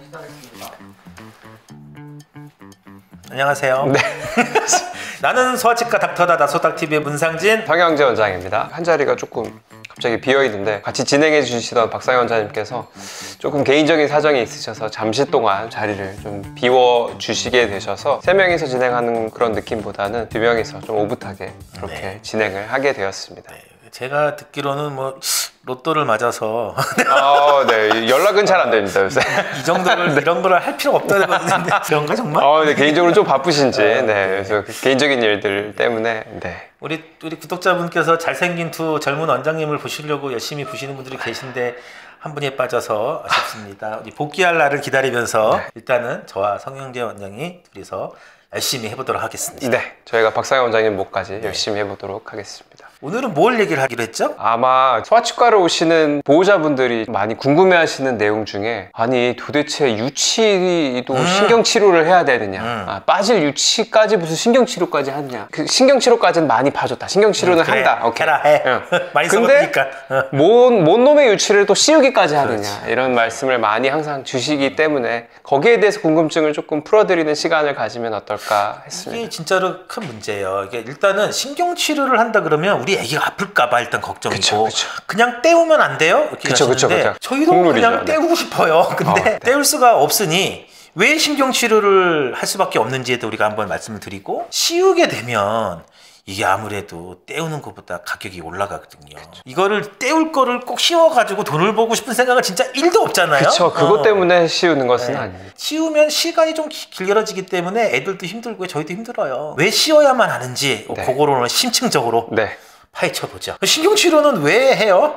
시작하겠습니다. 안녕하세요. 네. 나는 소아치과 닥터다 나소닥TV의 문상진 성형재 원장입니다. 한 자리가 조금 갑자기 비어있는데 같이 진행해 주시던 박상현 원장님께서 조금 개인적인 사정이 있으셔서 잠시 동안 자리를 좀 비워주시게 되셔서 3명이서 진행하는 그런 느낌보다는 2명이서 좀 오붓하게 그렇게 진행을 하게 되었습니다. 네. 제가 듣기로는 뭐 로또를 맞아서 네. 연락은 잘 안 됩니다 요새. 이 정도를 이런 걸 할 필요가 없다는 건데 그런가 정말? 네, 개인적으로 좀 바쁘신지 그래서 개인적인 일들 때문에 우리 구독자분께서 잘생긴 두 젊은 원장님을 보시려고 열심히 보시는 분들이 계신데 한 분에 빠져서 아쉽습니다. 우리 복귀할 날을 기다리면서 일단은 저와 성형재 원장이 둘이서 열심히 해보도록 하겠습니다. 네, 저희가 박상현 원장님 목까지 열심히 해보도록 하겠습니다. 오늘은 뭘 얘기를 하기로 했죠? 아마 소아치과로 오시는 보호자분들이 많이 궁금해하시는 내용 중에 아니 도대체 유치도 신경치료를 해야 되느냐 빠질 유치까지 무슨 신경치료까지 하느냐. 그 신경치료까지는 많이 봐줬다. 신경치료는 그래, 한다. 오케이. 해라 해. 많이 써봤으니까. 뭔 놈의 유치를 또 씌우기까지 하느냐. 이런 말씀을 많이 항상 주시기 때문에 거기에 대해서 궁금증을 조금 풀어드리는 시간을 가지면 어떨까 했습니다. 이게 진짜로 큰 문제예요. 이게 일단은 신경치료를 한다 그러면 우리 애기가 아플까봐 일단 걱정이고 그쵸. 그냥 떼우면 안 돼요? 이렇게 하시는데 저희도 국룰이죠. 그냥 떼우고 싶어요. 근데 떼울 수가 없으니 왜 신경치료를 할 수밖에 없는지에도 우리가 한번 말씀을 드리고 씌우게 되면 이게 아무래도 떼우는 것보다 가격이 올라가거든요. 이거를 떼울 거를 꼭 씌워가지고 돈을 벌고 싶은 생각은 진짜 1도 없잖아요. 그렇죠. 그것 때문에 씌우는 것은 아닙니다. 씌우면 시간이 좀 길어지기 때문에 애들도 힘들고 저희도 힘들어요. 왜 씌워야만 하는지 그거로는 심층적으로 파헤쳐보죠. 신경치료는 왜 해요?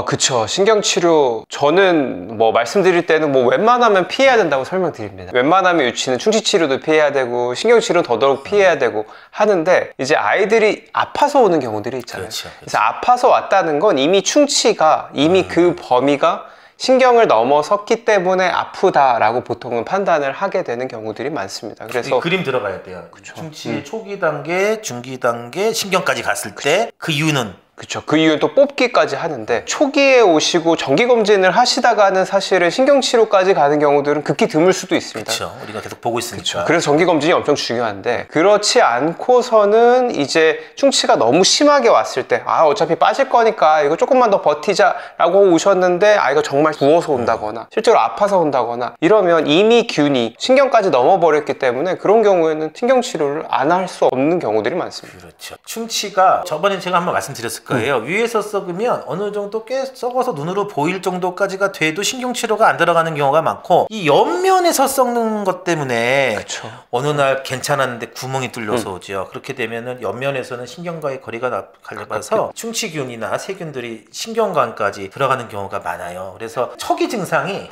그쵸. 신경치료 저는 뭐 말씀드릴 때는 뭐 웬만하면 피해야 된다고 설명드립니다. 웬만하면 유치는 충치치료도 피해야 되고 신경치료는 더더욱 피해야 되고 하는데 이제 아이들이 아파서 오는 경우들이 있잖아요. 그렇죠. 그래서 아파서 왔다는 건 이미 충치가 이미 그 범위가 신경을 넘어섰기 때문에 아프다라고 보통은 판단을 하게 되는 경우들이 많습니다. 그래서 그림 들어가야 돼요. 충치 초기 단계, 중기 단계, 신경까지 갔을 때 그 이유는 그렇죠. 그 이유는 또 뽑기까지 하는데 초기에 오시고 정기검진을 하시다가는 사실은 신경치료까지 가는 경우들은 극히 드물 수도 있습니다. 그렇죠. 우리가 계속 보고 있으니까. 그쵸. 그래서 정기검진이 엄청 중요한데 그렇지 않고서는 이제 충치가 너무 심하게 왔을 때 어차피 빠질 거니까 이거 조금만 더 버티자 라고 오셨는데 아이가 정말 부어서 온다거나 실제로 아파서 온다거나 이러면 이미 균이 신경까지 넘어버렸기 때문에 그런 경우에는 신경치료를 안 할 수 없는 경우들이 많습니다. 그렇죠. 충치가 저번에 제가 한번 말씀드렸을 거예요. 위에서 썩으면 어느 정도 꽤 썩어서 눈으로 보일 정도까지가 돼도 신경치료가 안 들어가는 경우가 많고 이 옆면에서 썩는 것 때문에 어느 날 괜찮았는데 구멍이 뚫려서 오죠. 그렇게 되면은 옆면에서는 신경과의 거리가 갈려봐서 충치균이나 세균들이 신경관까지 들어가는 경우가 많아요. 그래서 초기 증상이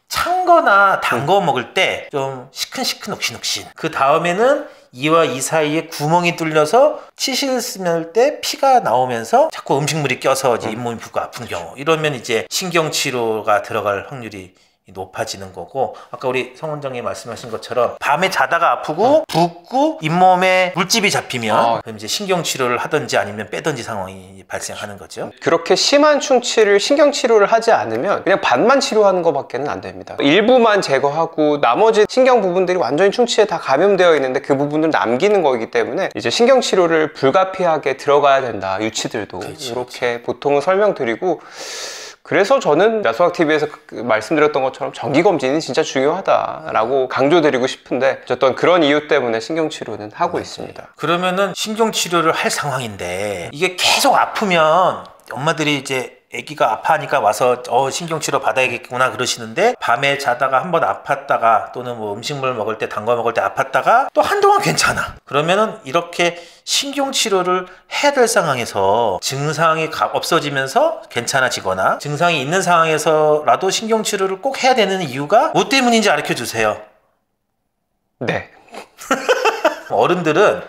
찬 거나 단 거 먹을 때 좀 시큰시큰 욱신욱신 그 다음에는 이와 이 사이에 구멍이 뚫려서 치실 쓸 때 피가 나오면서 자꾸 음식물이 껴서 이제 잇몸이 붓고 아픈 경우 이러면 이제 신경치료가 들어갈 확률이 높아지는 거고 아까 우리 성 원장님 말씀하신 것처럼 밤에 자다가 아프고 붓고 잇몸에 물집이 잡히면 그럼 이제 신경치료를 하든지 아니면 빼든지 상황이 발생하는 거죠. 그렇게 심한 충치를 신경치료를 하지 않으면 그냥 반만 치료하는 것밖에는 안 됩니다. 일부만 제거하고 나머지 신경 부분들이 완전히 충치에 다 감염되어 있는데 그 부분을 남기는 거기 때문에 이제 신경치료를 불가피하게 들어가야 된다. 유치들도 이렇게 보통은 설명드리고 그래서 저는 나소닥TV에서 말씀드렸던 것처럼 정기검진이 진짜 중요하다라고 강조드리고 싶은데 어쨌든 그런 이유 때문에 신경치료는 하고 있습니다. 그러면은 신경치료를 할 상황인데 이게 계속 아프면 엄마들이 이제 아기가 아파하니까 와서 신경치료 받아야겠구나 그러시는데 밤에 자다가 한번 아팠다가 또는 뭐 음식물 먹을 때 단 거 먹을 때 아팠다가 또 한동안 괜찮아. 그러면은 이렇게 신경치료를 해야 될 상황에서 증상이 없어지면서 괜찮아지거나 증상이 있는 상황에서라도 신경치료를 꼭 해야 되는 이유가 뭐 때문인지 알려 주세요. 네. 어른들은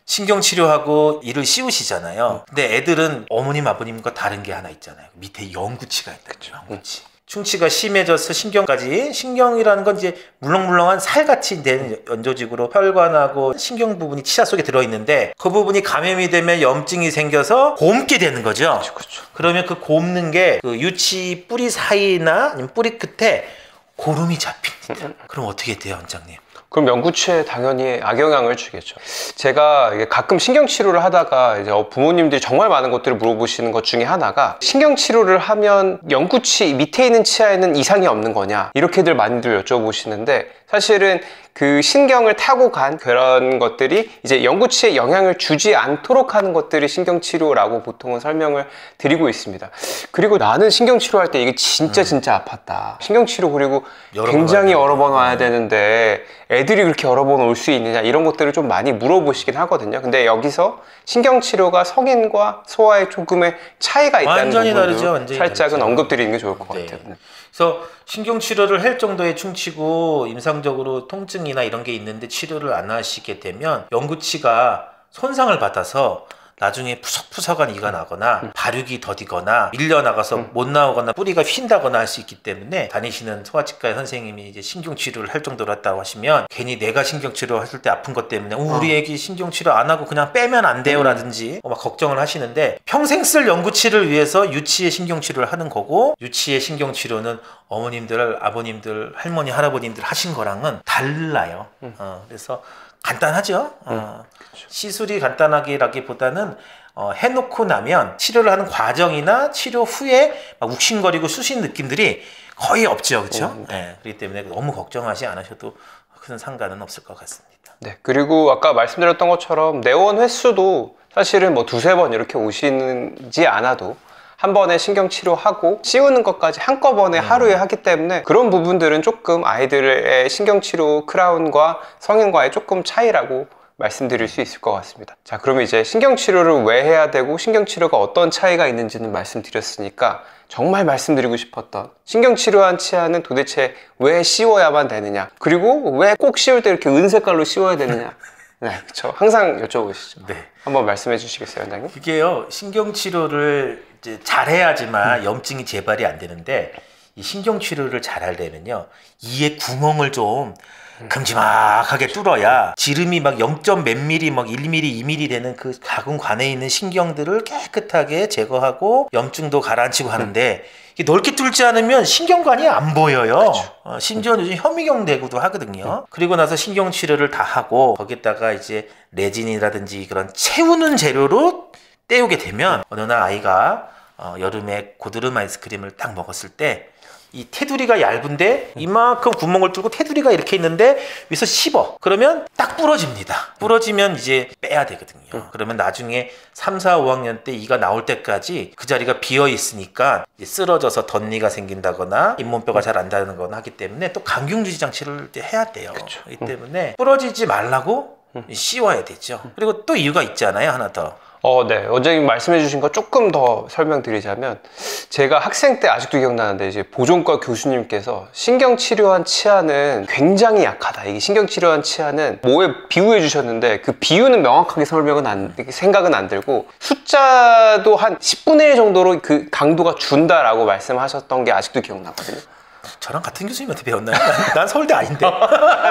신경치료하고 이를 씌우시잖아요. 근데 애들은 어머님 아버님과 다른 게 하나 있잖아요. 밑에 연구치가 있다. 연구치. 충치가 심해져서 신경이라는 건 이제 물렁물렁한 살같이 된 연조직으로 혈관하고 신경 부분이 치아 속에 들어있는데 그 부분이 감염이 되면 염증이 생겨서 곪게 되는 거죠. 그렇죠. 그러면 그 곪는 게 그 유치 뿌리 사이나 아니면 뿌리 끝에 고름이 잡힙니다. 그럼 어떻게 돼요, 원장님? 그럼 영구치에 당연히 악영향을 주겠죠. 제가 이게 가끔 신경치료를 하다가 이제 부모님들이 정말 많은 것들을 물어보시는 것 중에 하나가 신경치료를 하면 영구치 밑에 있는 치아에는 이상이 없는 거냐 이렇게들 많이들 여쭤보시는데 사실은 그 신경을 타고 간 그런 것들이 이제 영구치에 영향을 주지 않도록 하는 것들이 신경치료라고 보통은 설명을 드리고 있습니다. 그리고 나는 신경치료할 때 이게 진짜 아팠다. 신경치료 그리고 굉장히 여러 번 와야 되는데 애들이 그렇게 여러 번 올 수 있느냐 이런 것들을 좀 많이 물어보시긴 하거든요. 근데 여기서 신경치료가 성인과 소아의 조금의 차이가 있다는 완전히 부분도 다르죠. 완전히 살짝은 다르죠. 언급드리는 게 좋을 것 네. 같아요. 그래서 신경치료를 할 정도의 충치고 임상적으로 통증이나 이런 게 있는데 치료를 안 하시게 되면 영구치가 손상을 받아서 나중에 푸석푸석한 이가 나거나 발육이 더디거나 밀려나가서 못 나오거나 뿌리가 휜다거나 할 수 있기 때문에 다니시는 소아치과 선생님이 이제 신경치료를 할 정도로 했다고 하시면 괜히 내가 신경치료 했을 때 아픈 것 때문에 우리 애기 신경치료 안 하고 그냥 빼면 안 돼요 라든지 막 걱정을 하시는데 평생 쓸 영구치를 위해서 유치의 신경치료를 하는 거고 유치의 신경치료는 어머님들, 아버님들, 할머니, 할아버님들 하신 거랑은 달라요. 그래서 간단하죠. 시술이 간단하기라기보다는 해놓고 나면 치료를 하는 과정이나 치료 후에 막 욱신거리고 쑤신 느낌들이 거의 없죠, 그렇죠? 네, 그렇기 때문에 너무 걱정하지 않으셔도 큰 상관은 없을 것 같습니다. 네, 그리고 아까 말씀드렸던 것처럼 내원 횟수도 사실은 뭐 두세 번 이렇게 오시지 않아도 한 번에 신경치료하고 씌우는 것까지 한꺼번에 하루에 하기 때문에 그런 부분들은 조금 아이들의 신경치료 크라운과 성인과의 조금 차이라고 말씀드릴 수 있을 것 같습니다. 자, 그러면 이제 신경치료를 왜 해야 되고 신경치료가 어떤 차이가 있는지는 말씀드렸으니까 정말 말씀드리고 싶었던 신경치료한 치아는 도대체 왜 씌워야만 되느냐, 그리고 왜 꼭 씌울 때 이렇게 은색깔로 씌워야 되느냐. 네, 그렇죠. 항상 여쭤보시죠. 네. 한번 말씀해 주시겠어요, 원장님? 그게요, 신경치료를 이제 잘해야지만 염증이 재발이 안 되는데 이 신경치료를 잘 하려면요 이에 구멍을 좀 큼지막하게 뚫어야 지름이 막 0. 몇 미리 막 1mm, 2mm 되는 그 작은 관에 있는 신경들을 깨끗하게 제거하고 염증도 가라앉히고 하는데 이게 넓게 뚫지 않으면 신경관이 안 보여요. 심지어 요즘 현미경 대구도 하거든요. 그리고 나서 신경치료를 다 하고 거기다가 이제 레진이라든지 그런 채우는 재료로 때우게 되면 어느 날 아이가 여름에 고드름 아이스크림을 딱 먹었을 때 이 테두리가 얇은데 이만큼 구멍을 뚫고 테두리가 이렇게 있는데 위에서 씹어. 그러면 딱 부러집니다. 부러지면 이제 빼야 되거든요. 그러면 나중에 3, 4, 5학년 때 이가 나올 때까지 그 자리가 비어 있으니까 이제 쓰러져서 덧니가 생긴다거나 잇몸뼈가 잘 안 닿는 거나 하기 때문에 또 강경유지 장치를 해야 돼요. 그렇기 때문에 부러지지 말라고 씌워야 되죠. 그리고 또 이유가 있잖아요. 하나 더. 네. 원장님 말씀해 주신 거 조금 더 설명드리자면 제가 학생 때 아직도 기억나는데 이제 보존과 교수님께서 신경치료한 치아는 굉장히 약하다. 이게 신경치료한 치아는 뭐에 비유해 주셨는데 그 비유는 명확하게 생각은 안 들고 숫자도 한 10분의 1 정도로 그 강도가 준다라고 말씀하셨던 게 아직도 기억나거든요. 저랑 같은 교수님한테 배웠나요? 난 서울대 아닌데.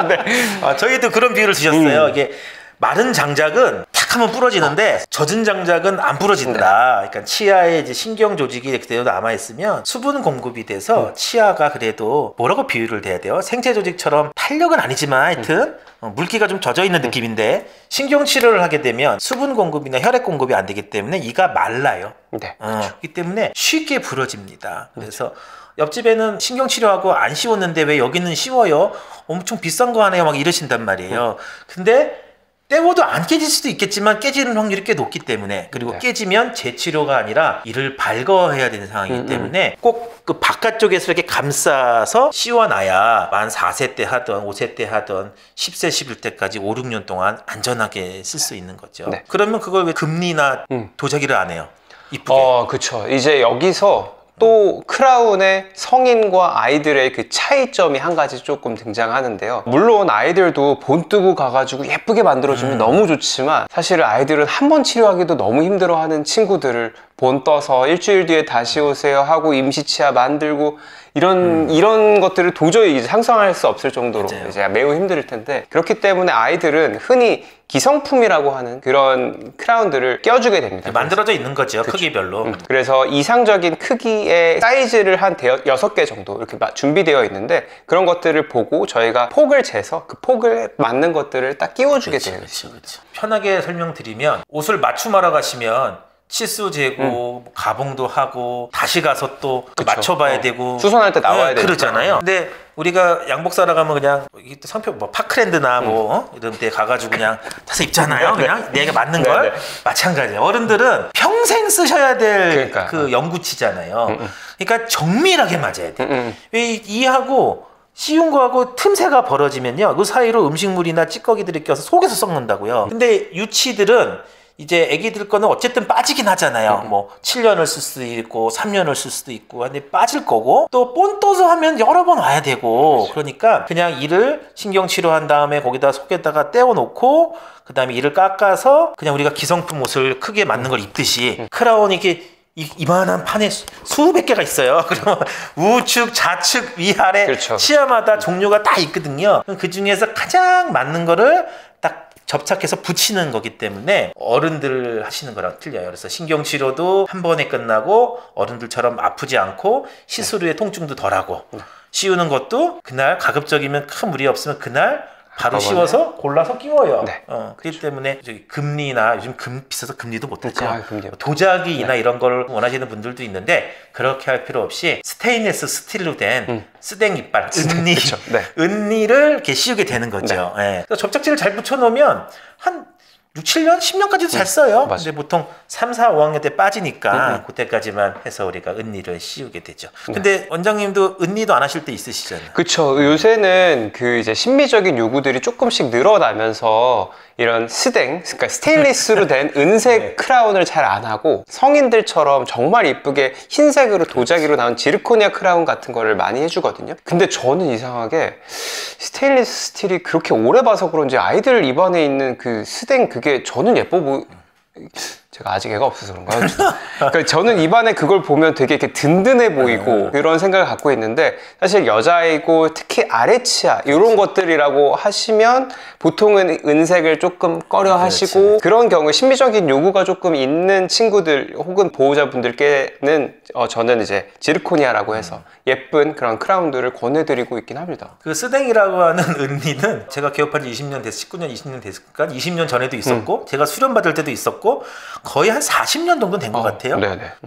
네. 저희도 그런 비유를 주셨어요. 이게 마른 장작은 탁 하면 부러지는데 젖은 장작은 안 부러진다. 그러니까 치아에 이제 신경 조직이 그대로 남아 있으면 수분 공급이 돼서 치아가 그래도 뭐라고 비유를 대야 돼요? 생체 조직처럼 탄력은 아니지만 하여튼 물기가 좀 젖어 있는 느낌인데 신경 치료를 하게 되면 수분 공급이나 혈액 공급이 안 되기 때문에 이가 말라요. 네. 그렇기 때문에 쉽게 부러집니다. 그래서 옆집에는 신경치료하고 안 씌웠는데 왜 여기는 씌워요? 엄청 비싼 거 하네요. 막 이러신단 말이에요. 근데 때워도 안 깨질 수도 있겠지만 깨지는 확률이 꽤 높기 때문에, 그리고 깨지면 재치료가 아니라 이를 발거해야 되는 상황이기 때문에 꼭 그 바깥쪽에서 이렇게 감싸서 씌워놔야 만 4세 때 하던 5세 때 하던 10세 11세까지 5, 6년 동안 안전하게 쓸 수 있는 거죠. 네. 그러면 그걸 왜 금리나 도자기를 안 해요? 이쁘게. 그쵸. 이제 여기서 또 크라운의 성인과 아이들의 그 차이점이 한 가지 조금 등장하는데요. 물론 아이들도 본 뜨고 가가지고 예쁘게 만들어주면 너무 좋지만 사실은 아이들은 한 번 치료하기도 너무 힘들어하는 친구들을 본 떠서 일주일 뒤에 다시 오세요 하고 임시치아 만들고 이런 것들을 도저히 이제 상상할 수 없을 정도로 맞아요. 이제 매우 힘들 텐데, 그렇기 때문에 아이들은 흔히 기성품이라고 하는 그런 크라운들을 껴주게 됩니다. 만들어져 있는 거죠. 크기별로. 그래서 이상적인 크기의 사이즈를 한 6개 정도 이렇게 준비되어 있는데, 그런 것들을 보고 저희가 폭을 재서 그 폭을 맞는 것들을 딱 끼워주게 돼요. 그렇죠. 편하게 설명드리면, 옷을 맞춤하러 가시면 치수 재고 가봉도 하고 다시 가서 또 맞춰봐야 되고 수선할 때 나와야 되고 그러잖아요. 근데 우리가 양복 사러 가면 그냥 상표 뭐 파크랜드나 뭐 이런 데 가가지고 그냥 사서 입잖아요. 그냥 내가 맞는 걸. 마찬가지예요. 어른들은 평생 쓰셔야 될 그 영구치잖아요. 그러니까 정밀하게 맞아야 돼. 왜 이하고 씌운 거하고 틈새가 벌어지면요, 그 사이로 음식물이나 찌꺼기들이 껴서 속에서 썩는다고요. 근데 유치들은 이제 애기들 거는 어쨌든 빠지긴 하잖아요. 뭐 7년을 쓸 수도 있고 3년을 쓸 수도 있고 근데 빠질 거고, 또 본 떠서 하면 여러 번 와야 되고, 그러니까 그냥 이를 신경치료한 다음에 거기다 속에다가 떼어놓고 그 다음에 이를 깎아서 그냥 우리가 기성품 옷을 크게 맞는 걸 입듯이 크라운이 이렇게 이만한 판에 수백 개가 있어요. 그러면 우측, 좌측, 위아래 치아마다 종류가 다 있거든요. 그 중에서 가장 맞는 거를 딱 접착해서 붙이는 거기 때문에 어른들 하시는 거랑 틀려요. 그래서 신경치료도 한 번에 끝나고 어른들처럼 아프지 않고 시술 후에 통증도 덜하고, 씌우는 것도 그날 가급적이면 큰 무리 없으면 그날 바로 씌워서 골라서 끼워요. 그렇기 때문에 저기 금리나 요즘 비싸서 금리도 못하죠. 도자기나 이런 걸 원하시는 분들도 있는데 그렇게 할 필요 없이 스테인리스 스틸로 된 스댕 이빨, 은니를 이렇게 씌우게 되는 거죠. 접착제를 잘 붙여놓으면 한 6, 7년, 10년까지도 잘 써요. 근데 보통 3, 4, 5학년 때 빠지니까 그때까지만 해서 우리가 은니를 씌우게 되죠. 근데 원장님도 은니도 안 하실 때 있으시잖아요. 그렇죠. 요새는 그 이제 심미적인 요구들이 조금씩 늘어나면서 이런 그러니까 스테인리스로 된 은색 크라운을 잘 안 하고 성인들처럼 정말 이쁘게 흰색으로 도자기로 나온 지르코니아 크라운 같은 거를 많이 해주거든요. 근데 저는 이상하게 스테인리스 스틸이 그렇게 오래 봐서 그런지 아이들 입안에 있는 그 스댕 그게 저는 예뻐 제가 아직 애가 없어서 그런가요? 그러니까 저는 입안에 그걸 보면 되게 이렇게 든든해 보이고 그런 생각을 갖고 있는데, 사실 여자이고 특히 아래치아 이런 것들이라고 하시면 보통은 은색을 조금 꺼려 하시고, 그런 경우에 심미적인 요구가 조금 있는 친구들 혹은 보호자분들께는 저는 이제 지르코니아라고 해서 예쁜 그런 크라운들을 권해드리고 있긴 합니다. 그 스댕이라고 하는 은니는 제가 개업한 지 20년 됐어, 19년, 20년 됐으니까 20년 전에도 있었고 제가 수련 받을 때도 있었고 거의 한 40년 정도 된 것 같아요.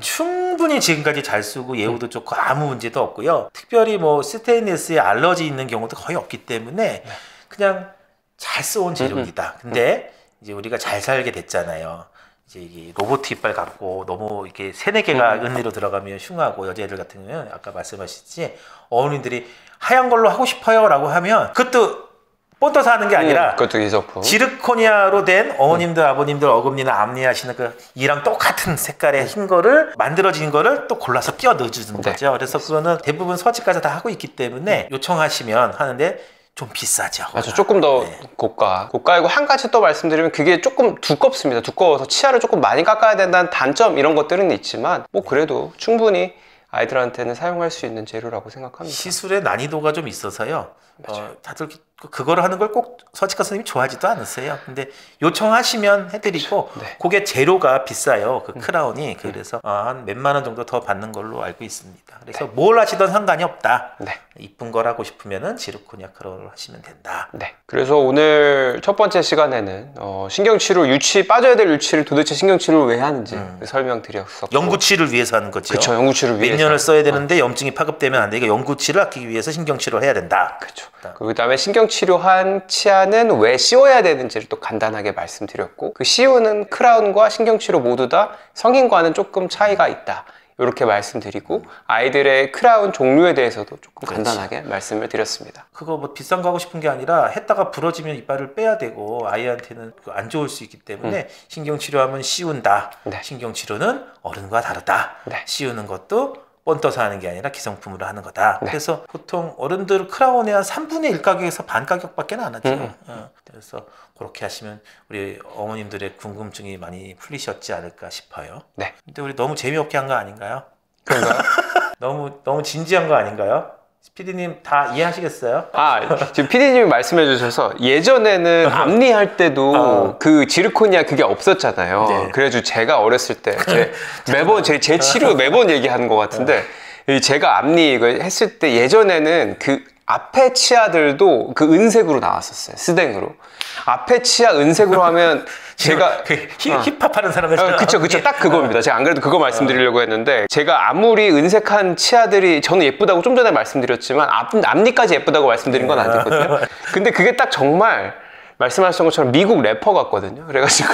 충분히 지금까지 잘 쓰고 예후도 좋고 아무 문제도 없고요. 특별히 뭐 스테인리스에 알러지 있는 경우도 거의 없기 때문에 그냥 잘 써온 재료이다. 근데 이제 우리가 잘 살게 됐잖아요. 이제 이게 로봇 이빨 같고 너무 이렇게 3, 4개가 은니로 들어가면 흉하고, 여자애들 같은 경우는 아까 말씀하셨지 어머님들이 하얀 걸로 하고 싶어요 라고 하면 그것도 본떠서 하는 게 아니라 그것도 기성품. 지르코니아로 된 어머님들, 아버님들 어금니나 앞니 하시는 그 이랑 똑같은 색깔의 흰 거를 만들어진 거를 또 골라서 끼워 넣어주는 거죠. 그래서 그거는 대부분 소아치과에서 다 하고 있기 때문에 요청하시면 하는데 좀 비싸죠. 맞아, 조금 더 고가이고, 한 가지 또 말씀드리면 그게 조금 두껍습니다. 두꺼워서 치아를 조금 많이 깎아야 된다는 단점 이런 것들은 있지만 뭐 그래도 충분히 아이들한테는 사용할 수 있는 재료라고 생각합니다. 시술의 난이도가 좀 있어서요. 다들 그거를 하는 걸 꼭 서치과 선생님이 좋아하지도 않으세요. 근데 요청하시면 해드리고 그게 재료가 비싸요. 그 크라운이. 그래서 한 몇만 원 정도 더 받는 걸로 알고 있습니다. 그래서 뭘 하시던 상관이 없다. 이쁜 걸 하고 싶으면은 지르코니아 크라운을 하시면 된다. 그래서 오늘 첫 번째 시간에는 신경치료 빠져야 될 유치를 도대체 신경치료를 왜 하는지 설명드렸었고, 영구치를 위해서 하는 거죠. 그렇죠. 영구치를 위해서. 몇 년을 써야 되는데 염증이 파급되면 안 돼. 영구치를 아끼기 위해서 신경치료를 해야 된다. 그렇죠. 그 다음에 신경치료한 치아는 왜 씌워야 되는지를 또 간단하게 말씀드렸고, 그 씌우는 크라운과 신경치료 모두 다 성인과는 조금 차이가 있다 이렇게 말씀드리고, 아이들의 크라운 종류에 대해서도 조금 간단하게 말씀을 드렸습니다. 그거 뭐 비싼 거 하고 싶은 게 아니라 했다가 부러지면 이빨을 빼야 되고 아이한테는 안 좋을 수 있기 때문에 신경치료하면 씌운다. 신경치료는 어른과 다르다. 씌우는 것도 본떠서 하는 게 아니라 기성품으로 하는 거다. 그래서 보통 어른들 크라운의 한 3분의 1 가격에서 반 가격밖에 안 하죠. 그래서 그렇게 하시면 우리 어머님들의 궁금증이 많이 풀리셨지 않을까 싶어요. 근데 우리 너무 재미없게 한 거 아닌가요? 그런가요? 너무 진지한 거 아닌가요? PD님 다 이해하시겠어요? 지금 PD님이 말씀해 주셔서 예전에는 앞니할 때도 그 지르코니아 그게 없었잖아요. 네. 그래가지고 제가 어렸을 때 매번 제 치료 매번 얘기하는 것 같은데 제가 앞니 이거 했을 때 예전에는 그 앞에 치아들도 그 은색으로 나왔었어요. 스댕으로. 앞에 치아 은색으로 하면 제가 힙합 하는 사람들 그쵸 딱 그겁니다. 제가 안 그래도 그거 말씀드리려고 했는데 제가 아무리 은색한 치아들이 저는 예쁘다고 좀 전에 말씀드렸지만 앞니까지 예쁘다고 말씀드린 건 아니거든요. 근데 그게 딱 정말 말씀하셨던 것처럼 미국 래퍼 같거든요. 그래가지고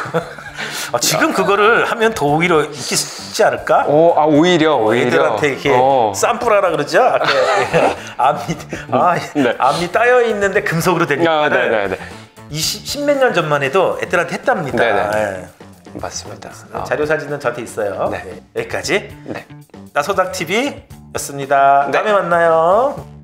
지금 그거를 하면 더 오히려 인기 있지 않을까? 오히려 애들한테 이렇게 쌈뿌라라 그러죠? 앞니 따여 있는데 금속으로 된 거를 십몇 년 전만 해도 애들한테 했답니다. 네네. 맞습니다. 자료 사진은 저한테 있어요. 네. 여기까지 네. 나소닥TV였습니다. 네. 다음에 만나요.